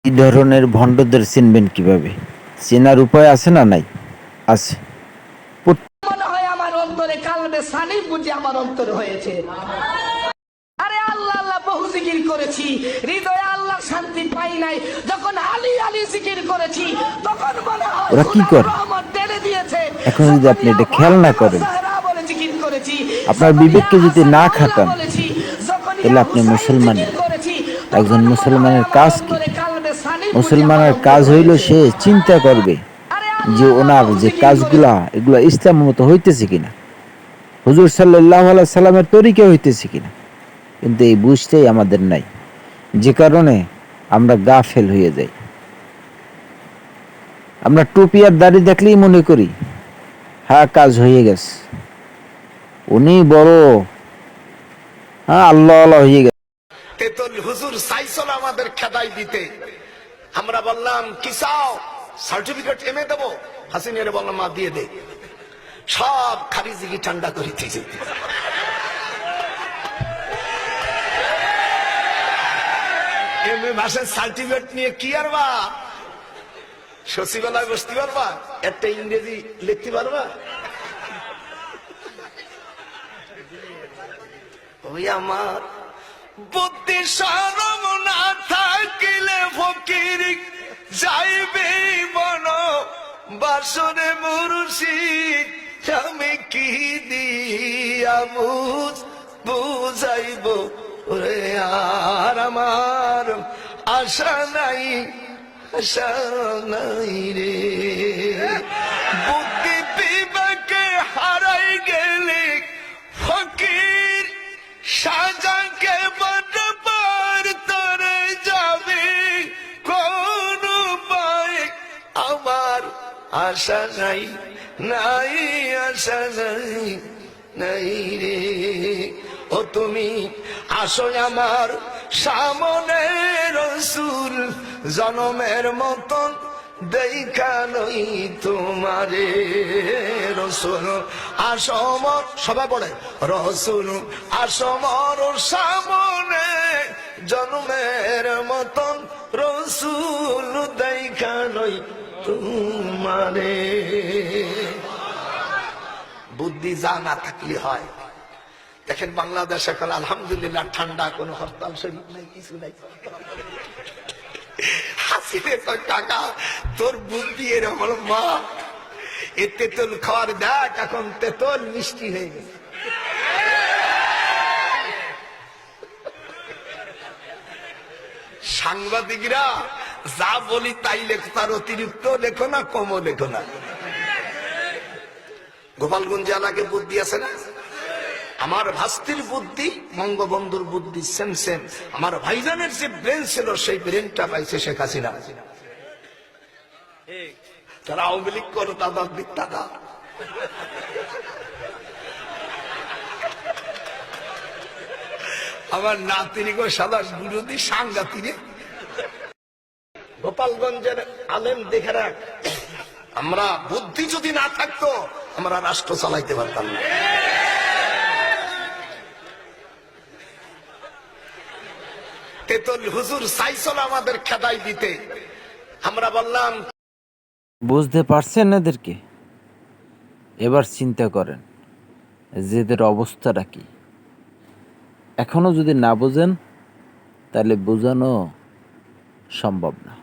এই ধরনের ভণ্ডদের চিনবেন কিভাবে? চেনার উপায় আছে না নাই? আছে। মনে হয় আমার অন্তরে কালবে সানি বুঝি আমার অন্তর হয়েছে। আরে আল্লাহ আল্লাহ বহু জিকির করেছি, হৃদয়ে আল্লাহ শান্তি পাই নাই। যখন আলী আলী জিকির করেছি তখন মনে হয় ওরা কি খোদার করে? রহমত ঢেলে দিয়েছে। এখন যদি যখন আপনি ইয়া এটা খেয়াল না ফাতিমা করেন, জাহরা বলে জিকির করেছি, আপনার যখন ইয়া বিবেককে যদি হাসান না মাওলা খাটান, বলেছি, যখন তাহলে ইয়া আপনি হুসাইন মুসলমানই জিকির না। করেছি, একজন তখন মনে হয় মুসলমানের আমার কাজ কি? অন্তরে কালবে সানি বুঝি আমার মুসলমানের অন্তর কাজ হইল হয়েছে। সে চিন্তা করবে আরে যে আল্লাহ আল্লাহ ওনার বহু যে জিকির করেছি। কাজগুলা এগুলা ইসলাম মতো হইতেছে কিনা, হুজুর সাল্লাল্লাহু আলাইহি সাল্লামের তরিকা হইতেছে কিনা। কিন্তু এই বুঝটাই আমাদের নাই, যে কারণে আমরা গাফেল হয়ে যাই। আমরা টুপি আর দাড়ি দেখলেই মনে করি হ্যাঁ কাজ হয়ে গেছে, উনি বড়, হ্যাঁ আল্লাহ আল্লাহ হয়ে গেছে। তেতুল হুজুর চাইছিল আমাদের খেদাই দিতে, আমরা বললাম কি চাও, সার্টিফিকেট এমএ দেবো। হাসিনের বললাম মা দিয়ে দে, সব খারিজি ঠান্ডা করে দিয়েছে। এমএ ভাষার সার্টিফিকেট নিয়ে কি আর বা সচিবালয় বসতে পারবা, একটা ইংরেজি লিখতে পারবা? ওই আমার বুদ্ধি শরম না থাকিলে ফকির যাইবে বন বাসরে মুর্শিদ, আমি কি দিয়া বুঝাইব রে আর আমার আশা নাই, আশা নাই রে। বুদ্ধি বিবেকে হারাই গেলে ফকির সাজাকে বরাবর তরে যাবে কোন উপায়, আমার আশা নাই, নাই আশা নাই, নাই রে। ও তুমি আসো আমার সামনে রসুল, জনমের মতন দেখা নই তোমারে রসুল আসমর, সবাই পড়ে রসুল আসমর সামনে, জন্মের মতন রসুল দেখা নই তোমারে। বুদ্ধি যা না থাকলে হয়। দেখেন বাংলাদেশ এখন আলহামদুলিল্লাহ ঠান্ডা, কোন হরতাল শরীফ নাই, কিছু নাই। হাসিনে কয় কাকা তোর বুদ্ধি এরকম, মা এ তেঁতুল খাওয়ার দেখ এখন তেঁতুল মিষ্টি হয়ে গেছে। সাংবাদিকরা যা বলি তাই লেখো, তার অতিরিক্ত লেখো না, কমও লেখো না। গোপালগঞ্জ এলাকে বুদ্ধি আছে না? আমার ভাস্তির বুদ্ধি, বঙ্গবন্ধুর বুদ্ধি সেম সেম। আমার ভাইজানের যে ব্রেন ছিল সেই ব্রেনটা পাইছে শেখ হাসিনা। তারা আওয়ামী লীগ করো দাদা দাদা, আমার নাতিনি গো সাদা বিরোধী সাংঘাতিরে। গোপালগঞ্জের আলেম দেখে রাখ, আমরা বুদ্ধি যদি না থাকতো আমরা রাষ্ট্র চালাইতে পারতাম না। তেতুল হুজুর চাইছিল আমাদের খেদাই দিতে, আমরা বললাম। বুঝতে পারছেন এদেরকে? এবার চিন্তা করেন যে এদের অবস্থাটা কি। এখনো যদি না বোঝেন তাহলে বোঝানো সম্ভব না।